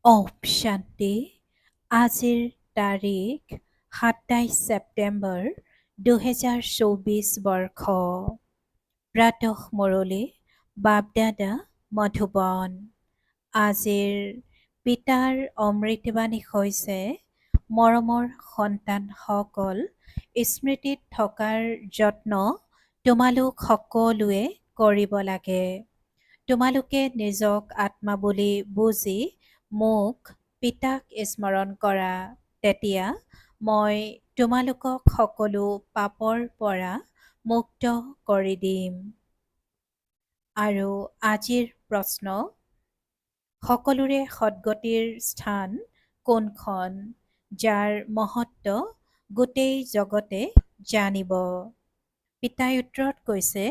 শান্তি। আজিৰ তাৰিখ ২৭ ছেপ্টেম্বৰ ২০২৪ বৰ্ষ। প্ৰাতঃ মুৰলী বাপদাদা মধুবন। আজিৰ পিতাৰ অমৃতবাণী হৈছে, মৰমৰ সন্তানসকল, স্মৃতিত থকাৰ যত্ন তোমালোক সকলোৱে কৰিব লাগে। তোমালোকে নিজক আত্মা বুলি বুজি মোক পিতাক স্মৰণ কৰা, তেতিয়া মই তোমালোকক সকলো পাপৰ পৰা মুক্ত কৰি দিম। আৰু আজিৰ প্ৰশ্ন, সকলোৰে সদ্গতিৰ স্থান কোনখন, যাৰ মহত্ব গোটেই জগতে জানিব? পিতাই উত্তৰত কৈছে,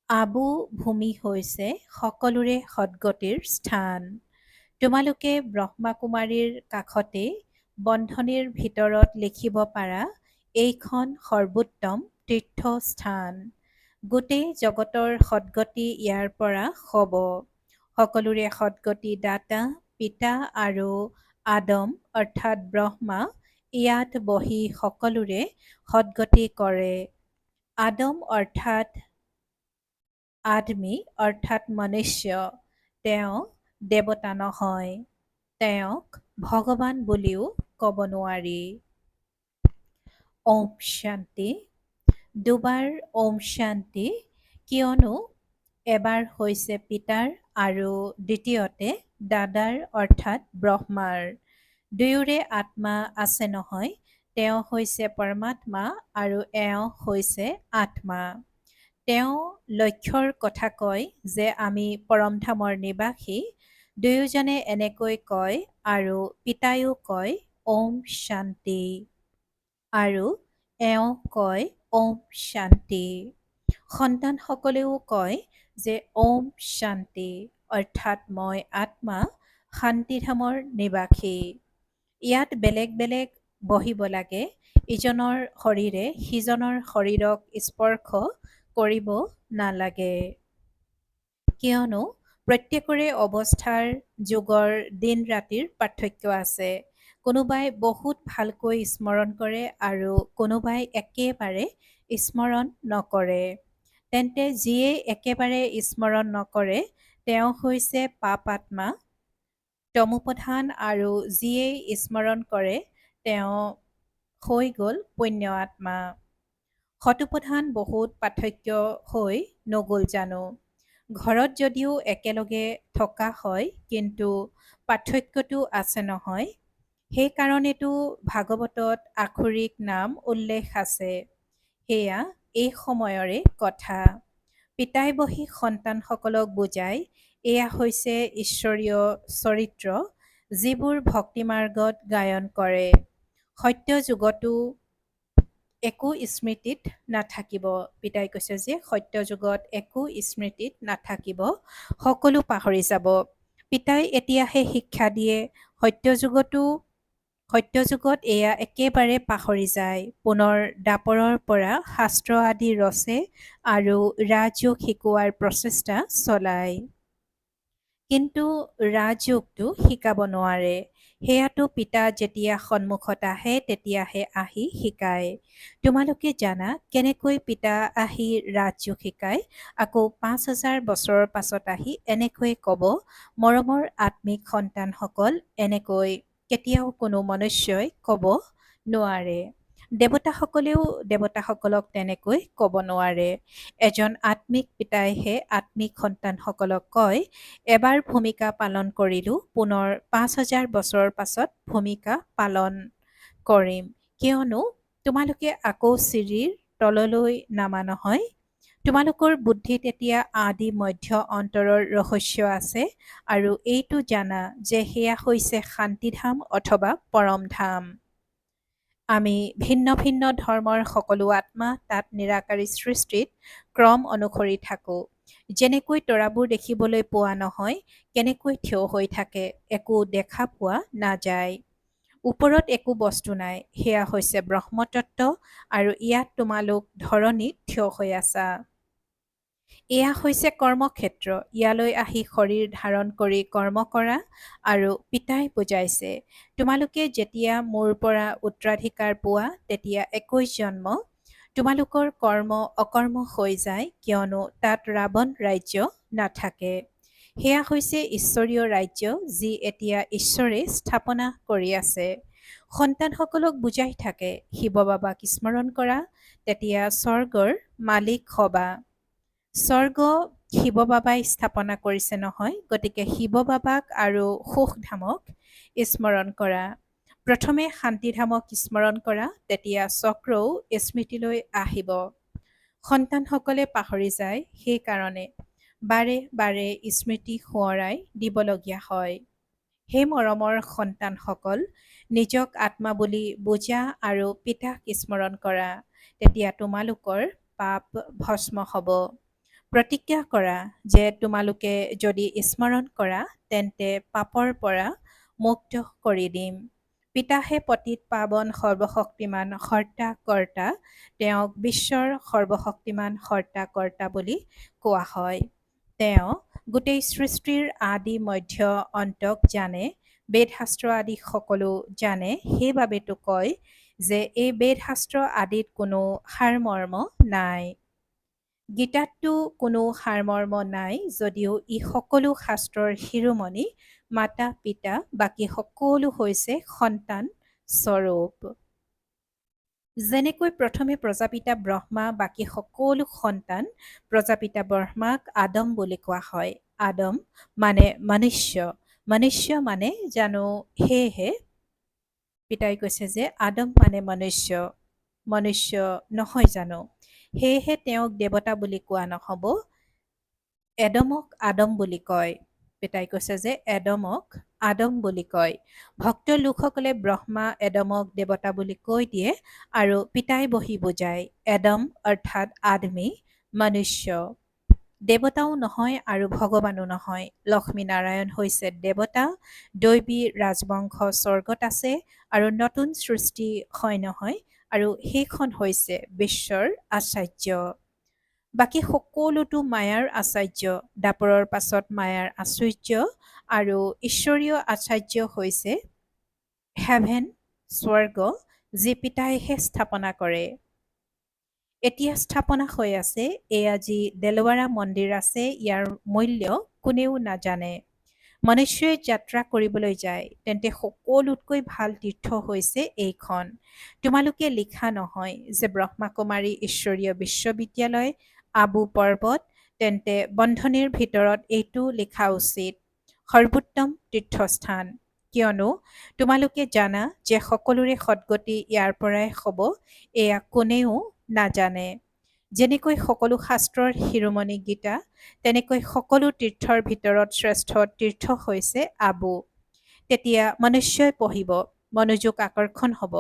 আবু ভূমি হৈছে সকলোৰে সদ্গতিৰ স্থান। তোমালোকে ব্ৰহ্মাকুমাৰীৰ কাষতে বন্ধনীৰ ভিতৰত লিখিব পাৰা, এইখন সৰ্বোত্তম তীৰ্থস্থান। গোটেই জগতৰ সদ্গতি ইয়াৰ পৰা হ'ব। সকলোৰে সদ্গতি দাতা পিতা আৰু আদম অৰ্থাৎ ব্ৰহ্মা ইয়াত বহি সকলোৰে সদ্গতি কৰে। আদম অৰ্থাৎ আদমি অৰ্থাৎ মনুষ্য, তেওঁ দেৱতা নহয়। তেওঁক ভগৱান বুলিও ক'ব নোৱাৰি। শান্তি। দুবাৰ শান্তি কিয়নো এবাৰ হৈছে পিতাৰ আৰু দ্বিতীয়তে দাদাৰ অৰ্থাৎ ব্ৰহ্মাৰ। দুয়োৰে আত্মা আছে নহয়, তেওঁ হৈছে পৰমাত্মা আৰু এওঁ হৈছে আত্মা। তেওঁ লক্ষ্যৰ কথা কয় যে আমি পৰমধামৰ নিবাসী। দুয়োজনে এনেকৈ কয় আৰু পিতায়ো কয় শান্তি। আৰু এওঁ কয় শান্তি। সন্তানসকলেও কয় যে শান্তি অৰ্থাৎ মই আত্মা শান্তিধামৰ নিবাসী। ইয়াত বেলেগ বেলেগ বহিব লাগে। ইজনৰ শৰীৰে সিজনৰ শৰীৰক স্পৰ্শ কৰিব নালাগে। কিয়নো প্ৰত্যেকৰে অৱস্থাৰ যুগৰ দিন ৰাতিৰ পাৰ্থক্য আছে। কোনোবাই বহুত ভালকৈ স্মৰণ কৰে আৰু কোনোবাই একেবাৰে স্মৰণ নকৰে। তেন্তে যিয়ে একেবাৰে স্মৰণ নকৰে তেওঁ হৈছে পাপ আত্মা, তমোপ্ৰধান, আৰু যিয়ে স্মৰণ কৰে তেওঁ হৈ গ'ল পুণ্য আত্মা। শতোপ্ৰধান বহুত পাৰ্থক্য হৈ নগ'ল জানো? ঘৰত যদিও একেলগে থকা হয় কিন্তু পাৰ্থক্যটো আছে নহয়। সেইকাৰণেতো ভাগৱতত আক্ষৰিক নাম উল্লেখ আছে। সেয়া এই সময়ৰে কথা। পিতাই বহি সন্তানসকলক বুজায়, এয়া হৈছে ঈশ্বৰীয় চৰিত্ৰ যিবোৰ ভক্তিমাৰ্গত গায়ন কৰে। সত্য যুগতো একো স্মৃতিত নাথাকিব। পিতাই কৈছে যে সত্য যুগত একো স্মৃতিত নাথাকিব, সকলো পাহৰি যাব। পিতাই এতিয়াহে শিক্ষা দিয়ে, সত্য যুগত এয়া একেবাৰে পাহৰি যায়। পুনৰ দাপৰৰ পৰা শাস্ত্ৰ আদি ৰচে আৰু ৰাজযোগ শিকোৱাৰ প্ৰচেষ্টা চলায়। কিন্তু ৰাজযোগটো শিকাব নোৱাৰে। সেয়াতো পিতা যেতিয়া সন্মুখত আহে তেতিয়াহে আহি শিকায়। তোমালোকে জানা কেনেকৈ পিতা আহি ৰাজযোগ শিকায়? আকৌ ৫,০০০ বছৰৰ পাছত আহি এনেকৈ ক'ব, মৰমৰ আত্মিক সন্তানসকল, এনেকৈ কেতিয়াও কোনো মনুষ্যই ক'ব নোৱাৰে। দেৱতাসকলেও দেৱতাসকলক তেনেকৈ ক'ব নোৱাৰে। এজন আত্মিক পিতাইহে আত্মিক সন্তানসকলক কয়, এবাৰ ভূমিকা পালন কৰিলোঁ, পুনৰ ৫,০০০ বছৰৰ পাছত ভূমিকা পালন কৰিম। কিয়নো তোমালোকে আকৌ চিৰিৰ তললৈ নামা নহয়। তোমালোকৰ বুদ্ধিত এতিয়া আদি মধ্য অন্তৰৰ ৰহস্য আছে আৰু এইটো জানা যে সেয়া হৈছে শান্তিধাম অথবা পৰমধাম। আমি ভিন্ন ভিন্ন ধৰ্মৰ সকলো আত্মা তাত নিৰাকাৰী সৃষ্টিত ক্ৰম অনুসৰি থাকোঁ। যেনেকৈ তৰাবোৰ দেখিবলৈ পোৱা নহয়, কেনেকৈ থিয় হৈ থাকে, একো দেখা পোৱা নাযায়। ওপৰত একো বস্তু নাই, সেয়া হৈছে ব্ৰহ্মতত্ত্ব, আৰু ইয়াত তোমালোক ধৰণীত থিয় হৈ আছা। এয়া হৈছে কৰ্মক্ষেত্ৰ। ইয়ালৈ আহি শৰীৰ ধাৰণ কৰি কৰ্ম কৰা। আৰু পিতাই বুজাইছে, তোমালোকে যেতিয়া মোৰ পৰা উত্তৰাধিকাৰ পোৱা তেতিয়া 21 জন্ম তোমালোকৰ কৰ্ম অকৰ্ম হৈ যায়, কিয়নো তাত ৰাৱণ ৰাজ্য নাথাকে। সেয়া হৈছে ঈশ্বৰীয় ৰাজ্য, যি এতিয়া ঈশ্বৰে স্থাপনা কৰি আছে। সন্তানসকলক বুজাই থাকে, শিৱ বাবাক স্মৰণ কৰা, তেতিয়া স্বৰ্গৰ মালিক হবা। স্বৰ্গ শিৱ বাবাই স্থাপনা কৰিছে নহয়, গতিকে শিৱ বাবাক আৰু সুখধামক স্মৰণ কৰা। প্ৰথমে শান্তিধামক স্মৰণ কৰা, তেতিয়া চক্ৰও স্মৃতিলৈ আহিব। সন্তানসকলে পাহৰি যায়, সেইকাৰণে বাৰে বাৰে স্মৃতি সোঁৱৰাই দিবলগীয়া হয়। হে মৰমৰ সন্তানসকল, নিজক আত্মা বুলি বুজা আৰু পিতাক স্মৰণ কৰা, তেতিয়া তোমালোকৰ পাপ ভস্ম হ'ব। প্ৰতিজ্ঞা কৰা যে তোমালোকে যদি স্মৰণ কৰা তেন্তে পাপৰ পৰা মুক্ত কৰি দিম। পিতাহে পতিত পাৱন সৰ্বশক্তিমান সৰ্তা কৰ্তা, তেওঁক বিশ্বৰ সৰ্বশক্তিমান সৰ্তা কৰ্তা বুলি কোৱা হয়। তেওঁ গোটেই সৃষ্টিৰ আদি মধ্য অন্তক জানে, বেদশাস্ত্ৰ আদি সকলো জানে। সেইবাবেতো কয় যে এই বেদশাস্ত্ৰ আদিত কোনো সাৰমৰ্ম নাই। গীতাততো কোনো সাৰমৰ্ম নাই, যদিও ই সকলো শাস্ত্ৰৰ শিৰোমণি, মাতা পিতা বাকী সকলো হৈছে সন্তান স্বৰূপ। যেনেকৈ প্ৰথমে প্ৰজাপিতা ব্ৰহ্মা বাকী সকলো সন্তান, প্ৰজাপিতা ব্ৰহ্মাক আদম বুলি কোৱা হয়। আদম মানে মনুষ্য, মনুষ্য মানে জানো, সেয়েহে পিতাই কৈছে যে আদম মানে মনুষ্য, মনুষ্য নহয় জানো, সেয়েহে তেওঁক দেৱতা বুলি কোৱা নহ'ব, এডমক আদম বুলি কয়। পিতাই কৈছে যে এডমক আদম বুলি কয়। ভক্ত লোকসকলে ব্ৰহ্মা এডমক দেৱতা বুলি কৈ দিয়ে আৰু পিতাই বহি বুজায়, এডম অৰ্থাৎ আদমি, মনুষ্য। দেৱতাও নহয় আৰু ভগৱানো নহয়। লক্ষ্মী নাৰায়ণ হৈছে দেৱতা, দৈৱী ৰাজবংশ স্বৰ্গত আছে আৰু নতুন সৃষ্টি হয় নহয়, আৰু সেইখন হৈছে বিশ্বৰ আচাৰ্য। বাকী সকলোতো মায়াৰ আচাৰ্য। দাপৰৰ পাছত মায়াৰ আশ্চৰ্য আৰু ঈশ্বৰীয় আচাৰ্য হৈছে হেভেন, স্বৰ্গ, যি পিতাইহে স্থাপনা কৰে। এতিয়া স্থাপনা হৈ আছে। এয়া যি দেলৱাৰা মন্দিৰ আছে, ইয়াৰ মূল্য কোনেও নাজানে। মনুষ্যই যাত্ৰা কৰিবলৈ যায় তেন্তে সকলোতকৈ ভাল তীৰ্থ হৈছে এইখন। তোমালোকে লিখা নহয় যে ব্ৰহ্মাকুমাৰী ঈশ্বৰীয় বিশ্ববিদ্যালয়, আবু পৰ্বত, তেন্তে বন্ধনীৰ ভিতৰত এইটো লিখা উচিত, সৰ্বোত্তম তীৰ্থস্থান। কিয়নো তোমালোকে জানা যে সকলোৰে সদ্গতি ইয়াৰ পৰাই হ'ব, এয়া কোনেও নাজানে। যেনেকৈ সকলো শাস্ত্ৰৰ শিৰোমণি গীতা, তেনেকৈ সকলো তীৰ্থৰ ভিতৰত শ্ৰেষ্ঠ তীৰ্থ হৈছে আবু। তেতিয়া মনুষ্যই পঢ়িব, মনোযোগ আকৰ্ষণ হ'ব।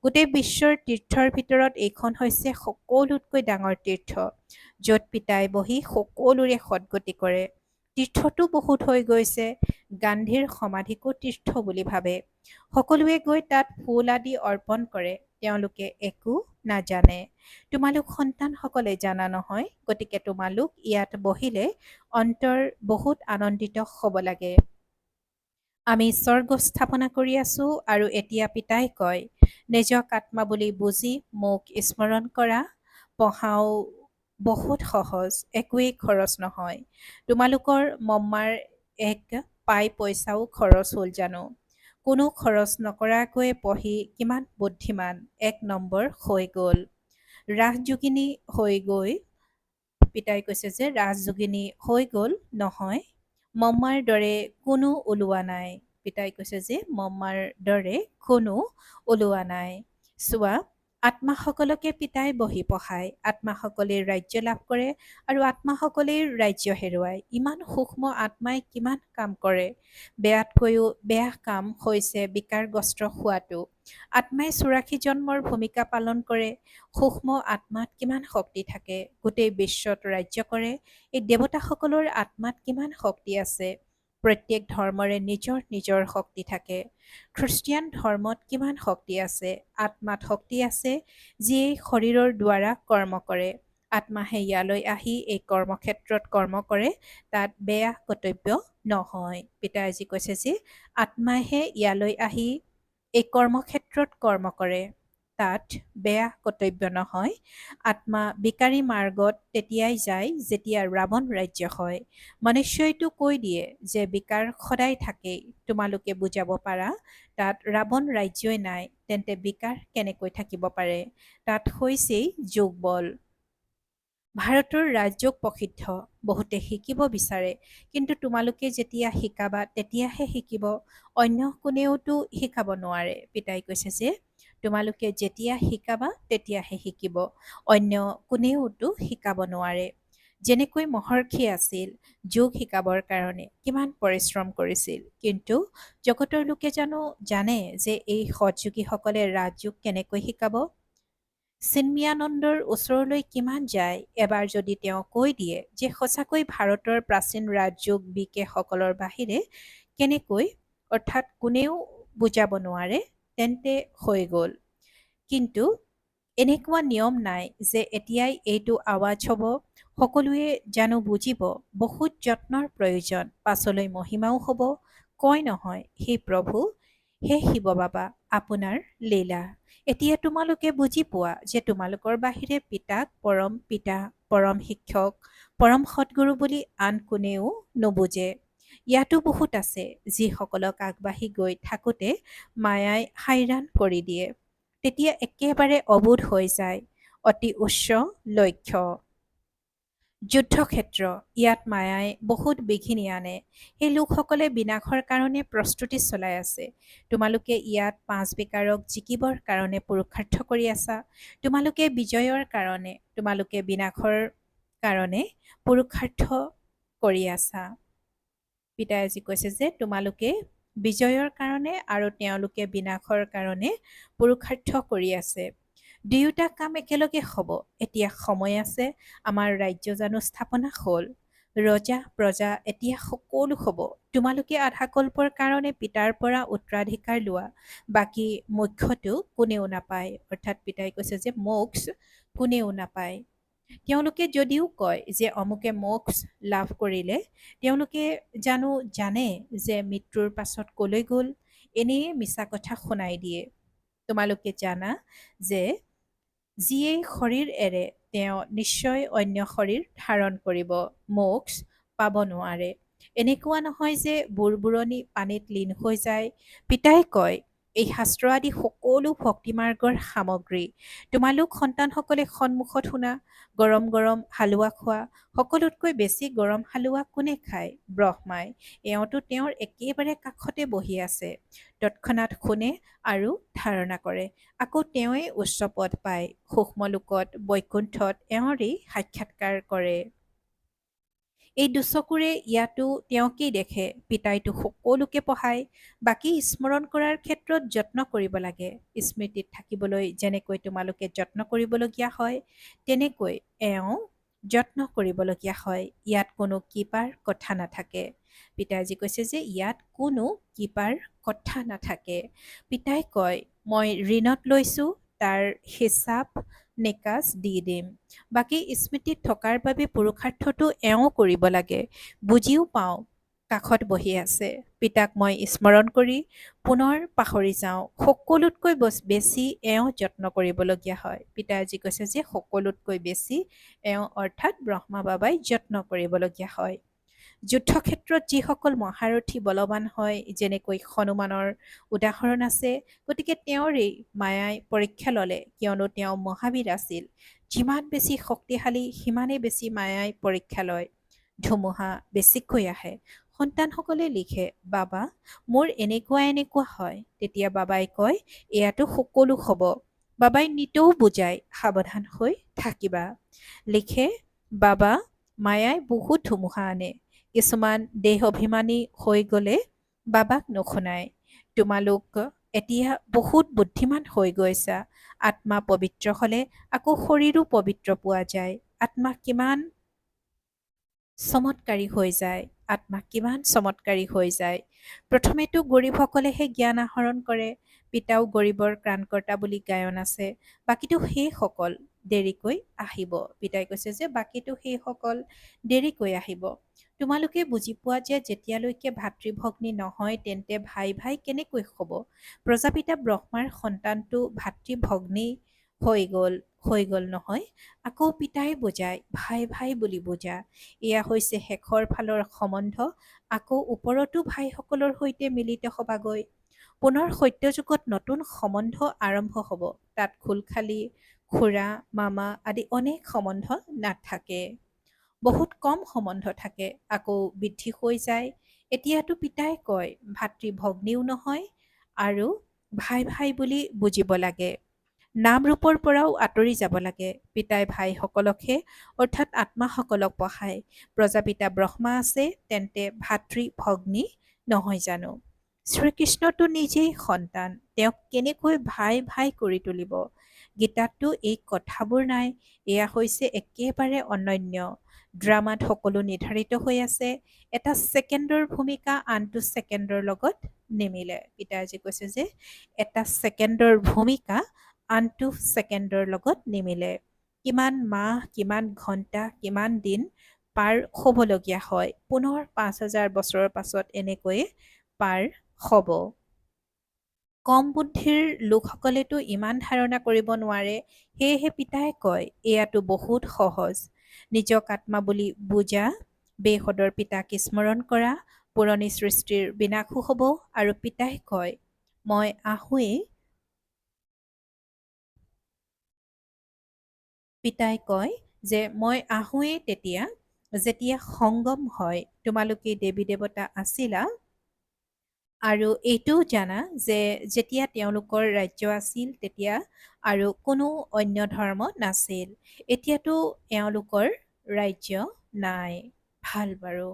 গোটেই বিশ্বৰ তীৰ্থৰ ভিতৰত এইখন হৈছে সকলোতকৈ ডাঙৰ তীৰ্থ, য'ত পিতাই বহি সকলোৰে সদ্গতি কৰে। তীৰ্থটো বহুত হৈ গৈছে, গান্ধীৰ সমাধিকো তীৰ্থ বুলি ভাবে। সকলোৱে গৈ তাত ফুল আদি অৰ্পণ কৰে, তেওঁলোকে একো নাজানে। তোমালোক সন্তানসকলে জানা নহয়, গতিকে তোমালোক ইয়াত বহিলে অন্তৰ বহুত আনন্দিত হ'ব লাগে। আমি স্বৰ্গ স্থাপনা কৰি আছো আৰু এতিয়া পিতাই কয়, নিজক আত্মা বুলি বুজি মোক স্মৰণ কৰা। পঢ়াও বহুত সহজ, একোৱেই খৰচ নহয়। তোমালোকৰ মম্মাৰ এক পাই পইচাও খৰচ হ'ল জানো? কোনো খৰচ নকৰাকৈয়ে পঢ়ি কিমান বুদ্ধিমান, 1 নম্বৰ হৈ গ'ল। ৰাসযোগিনী হৈ গৈ, পিতাই কৈছে যে ৰাজযোগিনী হৈ গ'ল নহয়, মম্মাৰ দৰে কোনো ওলোৱা নাই। পিতাই কৈছে যে মম্মাৰ দৰে কোনো ওলোৱা নাই। চোৱা, আত্মাসকলকে পিতাই বহি পঢ়ায়, আত্মাসকলে ৰাজ্য লাভ কৰে আৰু আত্মাসকলেই ৰাজ্য হেৰুৱায়। ইমান সূক্ষ্ম আত্মাই কিমান কাম কৰে। বেয়াতকৈও বেয়া কাম হৈছে বিকাৰগ্ৰস্ত হোৱাটো। আত্মাই 84 জন্মৰ ভূমিকা পালন কৰে। সূক্ষ্ম আত্মাত কিমান শক্তি থাকে, গোটেই বিশ্বত ৰাজ্য কৰে। এই দেৱতাসকলৰ আত্মাত কিমান শক্তি আছে। প্ৰত্যেক ধৰ্মৰে নিজৰ নিজৰ শক্তি থাকে। খ্ৰীষ্টিয়ান ধৰ্মত কিমান শক্তি আছে, আত্মাত শক্তি আছে, যিয়ে শৰীৰৰ দ্বাৰা কৰ্ম কৰে। আত্মাহে ইয়ালৈ আহি এই কৰ্মক্ষেত্ৰত কৰ্ম কৰে, তাত বেয়া কৰ্তব্য নহয়। পিতাই আজি কৈছে যে আত্মাহে ইয়ালৈ আহি এই কৰ্মক্ষেত্ৰত কৰ্ম কৰে, তাত বেয়া কৰ্তব্য নহয়। আত্মা বিকাৰী মাৰ্গত তেতিয়াই যায় যেতিয়া ৰাৱণ ৰাজ্য হয়। মনুষ্যইটো কৈ দিয়ে যে বিকাৰ সদায় থাকেই, তোমালোকে বুজাব পাৰা তাত ৰাৱণ ৰাজ্যই নাই, তেন্তে বিকাৰ কেনেকৈ থাকিব পাৰে? তাত হৈছেই যোগ বল। ভাৰতৰ ৰাজযোগ প্ৰসিদ্ধ, বহুতে শিকিব বিচাৰে, কিন্তু তোমালোকে যেতিয়া শিকাবা তেতিয়াহে শিকিব, অন্য কোনেওতো শিকাব নোৱাৰে। পিতাই কৈছে যে তোমালোকে যেতিয়া শিকাবা তেতিয়াহে শিকিব, অন্য কোনেওতো শিকাব নোৱাৰে। যেনেকৈ মহৰ্ষি আছিল, যোগ শিকাবৰ কাৰণে কিমান পৰিশ্ৰম কৰিছিল, কিন্তু জগতৰ লোকে জানে যে এই সৎযোগীসকলে ৰাজযোগ কেনেকৈ শিকাব? চিন্ময়ানন্দৰ ওচৰলৈ কিমান যায়, এবাৰ যদি তেওঁ কৈ দিয়ে যে সঁচাকৈ ভাৰতৰ প্ৰাচীন ৰাজযোগ বিকেসকলৰ বাহিৰে কেনেকৈ, অৰ্থাৎ কোনেও বুজাব নোৱাৰে, তেন্তে হৈ গ'ল। কিন্তু এনেকুৱা নিয়ম নাই যে এতিয়াই এইটো আৱাজ হ'ব, সকলোৱে জানো বুজিব, বহুত যত্নৰ প্ৰয়োজন, পাছলৈ মহিমাও হ'ব। কয় নহয়, হে প্ৰভু, হে শিৱ বাবা, আপোনাৰ লীলা। এতিয়া তোমালোকে বুজি পোৱা যে তোমালোকৰ বাহিৰে পিতাক পৰম পিতা, পৰম শিক্ষক, পৰম সদ্গুৰু বুলি আন কোনেও নুবুজে। ইয়াতো বহুত আছে যিসকলক আগবাঢ়ি গৈ থাকোঁতে মায়াই হাইৰাণ কৰি দিয়ে, তেতিয়া একেবাৰে অবোধ হৈ যায়। অতি উচ্চ লক্ষ্য যুদ্ধক্ষেত্ৰ, ইয়াত মায়াই বহুত বিঘিনি আনে। সেই লোকসকলে বিনাশৰ কাৰণে প্ৰস্তুতি চলাই আছে। তোমালোকে ইয়াত 5 বিকাৰক জিকিবৰ কাৰণে পুৰুষাৰ্থ কৰি আছা। তোমালোকে বিজয়ৰ কাৰণে, তোমালোকে বিনাশৰ কাৰণে পুৰুষাৰ্থ কৰি আছা। পিতাই আজি কৈছে যে তোমালোকে বিজয়ৰ কাৰণে আৰু তেওঁলোকে বিনাশৰ কাৰণে পুৰুষাৰ্থ কৰি আছে। দুয়োটা কাম একেলগে হ'ব। এতিয়া সময় আছে, আমাৰ ৰাজ্য জানো স্থাপনা হ'ল, ৰজা প্ৰজা এতিয়া সকলো হ'ব। তোমালোকে আধাকল্পৰ কাৰণে পিতাৰ পৰা উত্তৰাধিকাৰ লোৱা, বাকী মোক্ষটো কোনেও নাপায়। অৰ্থাৎ পিতাই কৈছে যে মোক্ষ কোনেও নাপায়। তেওঁলোকে যদিও কয় যে অমুকে মোক্ষ লাভ কৰিলে, তেওঁলোকে জানে যে মৃত্যুৰ পাছত কলৈ গ'ল, এনেয়ে মিছা কথা শুনাই দিয়ে। তোমালোকে জানা যে যিয়েই শৰীৰ এৰে তেওঁ নিশ্চয় অন্য শৰীৰ ধাৰণ কৰিব, মোক্ষ পাব নোৱাৰে। এনেকুৱা নহয় যে বুৰবুৰণি পানীত লীন হৈ যায়। পিতাই কয় এই শাস্ত্ৰ আদি সকলো ভক্তিমাৰ্গৰ সামগ্ৰী। তোমালোক সন্তানসকলে সন্মুখত শুনা, গৰম গৰম হালোৱা খোৱা। সকলোতকৈ বেছি গৰম হালোৱা কোনে খায়? ব্ৰহ্মাই। এওঁতো তেওঁৰ একেবাৰে কাষতে বহি আছে। তৎক্ষণাৎ শুনে আৰু ধাৰণা কৰে। আকৌ তেওঁৱেই উচ্চ পদ পায়, সূক্ষ্মলোকত বৈকুণ্ঠত এওঁৰেই সাক্ষাৎকাৰ কৰে। এই দুচকুৰে ইয়াতো তেওঁকেই দেখে। পিতাইতো সকলোকে পঢ়ায়। বাকী স্মৰণ কৰাৰ ক্ষেত্ৰত যত্ন কৰিব লাগে। স্মৃতিত থাকিবলৈ যেনেকৈ তোমালোকে যত্ন কৰিবলগীয়া হয়, তেনেকৈ এওঁ যত্ন কৰিবলগীয়া হয়। ইয়াত কোনো কিপাৰ কথা নাথাকে। পিতাই আজি কৈছে যে ইয়াত কোনো কিপাৰ কথা নাথাকে। পিতাই কয় মই ঋণত লৈছোঁ, তাৰ হিচাপ নিকাচ দি দিম। বাকী স্মৃতিত থকাৰ বাবে পুৰুষাৰ্থটো এওঁ কৰিব লাগে। বুজিও পাওঁ, কাষত বহি আছে। পিতাক মই স্মৰণ কৰি পুনৰ পাহৰি যাওঁ। সকলোতকৈ বেছি এওঁ যত্ন কৰিবলগীয়া হয়। পিতাই আজি কৈছে যে সকলোতকৈ বেছি এওঁ অৰ্থাৎ ব্ৰহ্মা বাবাই যত্ন কৰিবলগীয়া হয়। যুদ্ধক্ষেত্ৰত যিসকল মহাৰথী বলৱান হয়, যেনেকৈ হনুমানৰ উদাহৰণ আছে, গতিকে তেওঁৰেই মায়াই পৰীক্ষা ল'লে, কিয়নো তেওঁ মহাবীৰ আছিল। যিমান বেছি শক্তিশালী সিমানেই বেছি মায়াই পৰীক্ষা লয়। ধুমুহা বেছিকৈ আহে। সন্তানসকলে লিখে, বাবা মোৰ এনেকুৱা হয়। তেতিয়া বাবাই কয় এয়াতো সকলো হ'ব। বাবাই নিতৌ বুজায়, সাৱধান হৈ থাকিবা। লিখে, বাবা মায়াই বহুত ধুমুহা আনে। কিছুমান দেহ অভিমানী হৈ গ'লে বাবাক নুশুনায়। তোমালোক এতিয়া বহুত বুদ্ধিমান হৈ গৈছা। আত্মা পবিত্ৰ হ'লে আকৌ শৰীৰো পবিত্ৰ পোৱা যায়। আত্মা কিমান চমৎকাৰী হৈ যায়। আত্মা কিমান চমৎকাৰী হৈ যায়। প্ৰথমেতো গৰীবসকলেহে জ্ঞান আহৰণ কৰে। পিতাও গৰীবৰ ত্ৰাণকৰ্তা বুলি গায়ন আছে। বাকীতো সেইসকল দেৰিকৈ আহিব। পিতাই কৈছে যে বাকীটো সেইসকল দেৰিকৈ আহিব। তোমালোকে বুজি পোৱা যে যেতিয়ালৈকে ভাতৃভগ্নী নহয় তেন্তে ভাই ভাই কেনেকৈ হ'ব? প্ৰজাপিতা ব্ৰহ্মাৰ সন্তানটো ভাতৃভগ্নী হৈ গ'ল নহয়। আকৌ পিতাই বুজায় ভাই ভাই বুলি বুজা। এয়া হৈছে শেষৰ ফালৰ সম্বন্ধ। আকৌ ওপৰতো ভাইসকলৰ সৈতে মিলিত হবাগৈ। পুনৰ সত্যযুগত নতুন সম্বন্ধ আৰম্ভ হ'ব। তাত খুলখালী, খুৰা, মামা আদি অনেক সম্বন্ধ নাথাকে। বহুত কম সম্বন্ধ থাকে, আকৌ বৃদ্ধি হৈ যায়। এতিয়াতো পিতাই কয় ভাতৃভগ্নীও নহয় আৰু ভাই ভাই বুলি বুজিব লাগে। নাম ৰূপৰ পৰাও আঁতৰি যাব লাগে। পিতাই ভাইসকলকহে অৰ্থাৎ আত্মাসকলক পঢ়ায়। প্ৰজাপিতা ব্ৰহ্মা আছে তেন্তে ভাতৃভগ্নী নহয় জানো? শ্ৰীকৃষ্ণটো নিজেই সন্তান, তেওঁক কেনেকৈ ভাই ভাই কৰি তুলিব? গীতাততো এই কথাবোৰ নাই। এয়া হৈছে একেবাৰে অনন্য। ড্ৰামাত সকলো নিৰ্ধাৰিত হৈ আছে। এটা ছেকেণ্ডৰ ভূমিকা আনটো ছেকেণ্ডৰ লগত নিমিলে। পিতাজী কৈছে যে এটা ছেকেণ্ডৰ ভূমিকা আনটো ছেকেণ্ডৰ লগত নিমিলে। কিমান মাহ, কিমান ঘণ্টা, কিমান দিন পাৰ হ'বলগীয়া হয়। পুনৰ ৫,০০০ বছৰৰ পাছত এনেকৈয়ে পাৰ হ'ব। কম বুদ্ধিৰ লোকসকলেতো ইমান ধাৰণা কৰিব নোৱাৰে। সেয়েহে পিতাই কয় এয়াতো বহুত সহজ। নিজক আত্মা বুলি বুজা, বেহদৰ পিতাক স্মৰণ কৰা, পুৰণি সৃষ্টিৰ বিনাশো হ'ব। আৰু পিতাই কয় মই আহোঁৱেই। পিতাই কয় যে মই আহোঁৱেই তেতিয়া যেতিয়া সংগম হয়। তোমালোকে দেৱী দেৱতা আছিলা আৰু এইটোও জানা যে যেতিয়া তেওঁলোকৰ ৰাজ্য আছিল তেতিয়া আৰু কোনো অন্য ধৰ্ম নাছিল। এতিয়াতো এওঁলোকৰ ৰাজ্য নাই। ভাল বাৰু।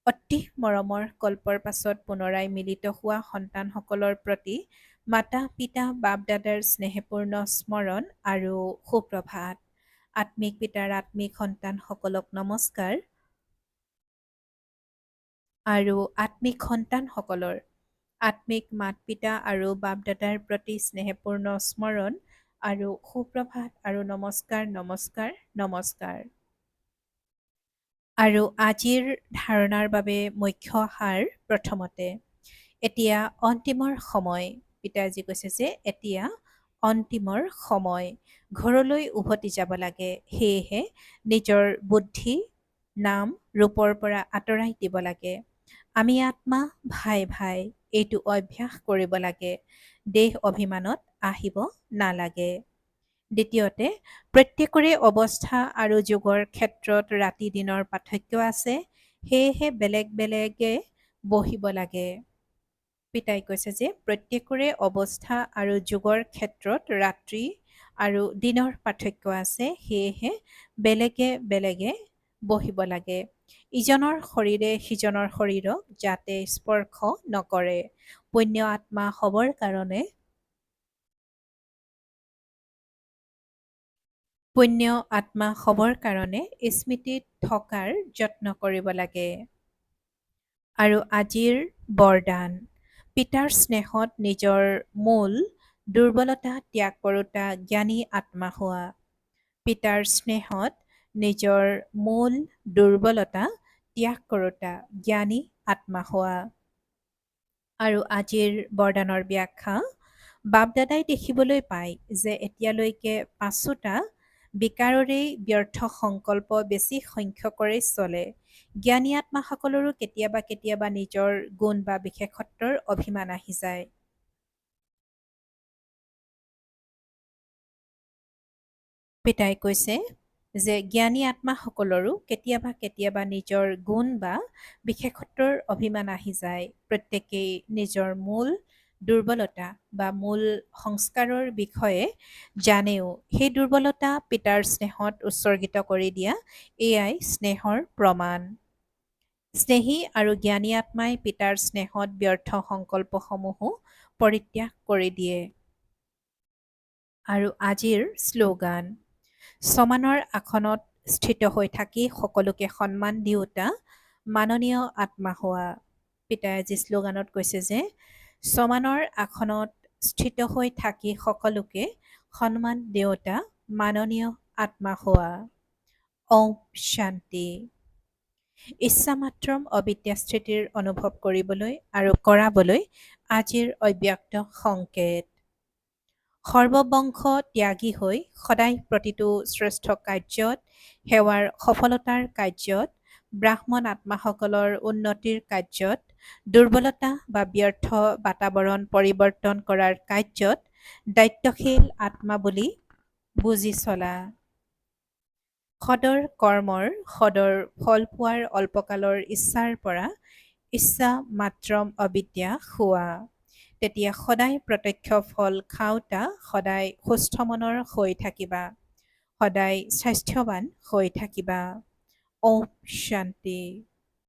অতি মৰমৰ কল্পৰ পাছত পুনৰাই মিলিত হোৱা সন্তানসকলৰ প্ৰতি মাতা পিতা বাপ দাদাৰ স্নেহপূৰ্ণ স্মৰণ আৰু সুপ্ৰভাত। আত্মিক পিতাৰ আত্মিক সন্তানসকলক নমস্কাৰ আৰু আত্মিক সন্তানসকলৰ আত্মিক মাত পিতা আৰু বাপ দাদাৰ প্ৰতি স্নেহপূৰ্ণ স্মৰণ আৰু সুপ্ৰভাত আৰু নমস্কাৰ নমস্কাৰ নমস্কাৰ। আৰু আজিৰ ধাৰণাৰ বাবে মুখ্য সাৰ প্ৰথমতে এতিয়া অন্তিমৰ সময়। পিতাজী কৈছে যে এতিয়া অন্তিমৰ সময়, ঘৰলৈ উভতি যাব লাগে। সেয়েহে নিজৰ বুদ্ধি নাম ৰূপৰ পৰা আঁতৰাই দিব লাগে। আমি আত্মা ভাই ভাই এইটো অভ্যাস কৰিব লাগে। দেহ অভিমানত আহিব নালাগে। দ্বিতীয়তে প্ৰত্যেকৰে অৱস্থা আৰু যুগৰ ক্ষেত্ৰত ৰাতি দিনৰ পাৰ্থক্য আছে। সেয়েহে বেলেগ বেলেগে বহিব লাগে। পিতাই কৈছে যে প্ৰত্যেকৰে অৱস্থা আৰু যুগৰ ক্ষেত্ৰত ৰাত্ৰি আৰু দিনৰ পাৰ্থক্য আছে। সেয়েহে বেলেগে বেলেগে বহিব লাগে। ইজনৰ শৰীৰে সিজনৰ শৰীৰক যাতে স্পৰ্শ নকৰে। পুণ্য আত্মা হ'বৰ কাৰণে স্মৃতিত থকাৰ যত্ন কৰিব লাগে। আৰু আজিৰ বৰদান পিতাৰ স্নেহত নিজৰ মূল দুৰ্বলতা ত্যাগ কৰোঁতা জ্ঞানী আত্মা হোৱা। পিতাৰ স্নেহত নিজৰ মূল দুৰ্বলতা ত্যাগ কৰোঁতা জ্ঞানী আত্মা হোৱা। আৰু আজিৰ বৰদানৰ ব্যাখ্যা বাপদাদাই দেখিবলৈ পায় যে এতিয়ালৈকে ৫টা বিকাৰৰেই ব্যৰ্থ সংকল্প বেছি সংখ্যকৰে চলে। জ্ঞানী আত্মাসকলৰো কেতিয়াবা কেতিয়াবা নিজৰ গুণ বা বিশেষত্বৰ অভিমান আহি যায়। পিতাই কৈছে যে জ্ঞানী আত্মাসকলৰো কেতিয়াবা কেতিয়াবা নিজৰ গুণ বা বিশেষত্বৰ অভিমান আহি যায়। প্ৰত্যেকেই নিজৰ মূল দুৰ্বলতা বা মূল সংস্কাৰৰ বিষয়ে জানেও। সেই দুৰ্বলতা পিতাৰ স্নেহত উৎসৰ্গিত কৰি দিয়া এয়াই স্নেহৰ প্ৰমাণ। স্নেহী আৰু জ্ঞানী আত্মাই পিতাৰ স্নেহত ব্যৰ্থ সংকল্পসমূহো পৰিত্যাগ কৰি দিয়ে। আৰু আজিৰ শ্লোগান সমানৰ আসনত স্থিত হৈ থাকি সকলোকে সন্মান দিওঁতা মাননীয় আত্মা হোৱা। পিতাই আজি শ্লোগানত কৈছে যে সমানৰ আসনত স্থিত হৈ থাকি সকলোকে সন্মান দিওঁতা মাননীয় আত্মা হোৱা। ওম শান্তি। ইচ্ছামাত্ৰম অবিদ্যাস্থিতিৰ অনুভৱ কৰিবলৈ আৰু কৰাবলৈ আজিৰ অব্যক্ত সংকেত। সৰ্ববংশ ত্যাগী হৈ সদায় প্ৰতিটো শ্ৰেষ্ঠ কাৰ্যত, সেৱাৰ সফলতাৰ কাৰ্যত, ব্ৰাহ্মণ আত্মাসকলৰ উন্নতিৰ কাৰ্যত, দুৰ্বলতা বা ব্যৰ্থ বাতাৱৰণ পৰিৱৰ্তন কৰাৰ কাৰ্যত দায়িত্বশীল আত্মা বুলি বুজি চলা। সদৰ কৰ্মৰ সদৰ ফল পোৱাৰ অল্পকালৰ ইচ্ছাৰ পৰা ইচ্ছা মাত্ৰম অবিদ্যা হোৱা। তেতিয়া সদায় প্ৰত্যক্ষ ফল খাওঁতা সদায় সুস্থ মনৰ হৈ থাকিবা, সদায় স্বাস্থ্যৱান হৈ থাকিবা। ওম শান্তি।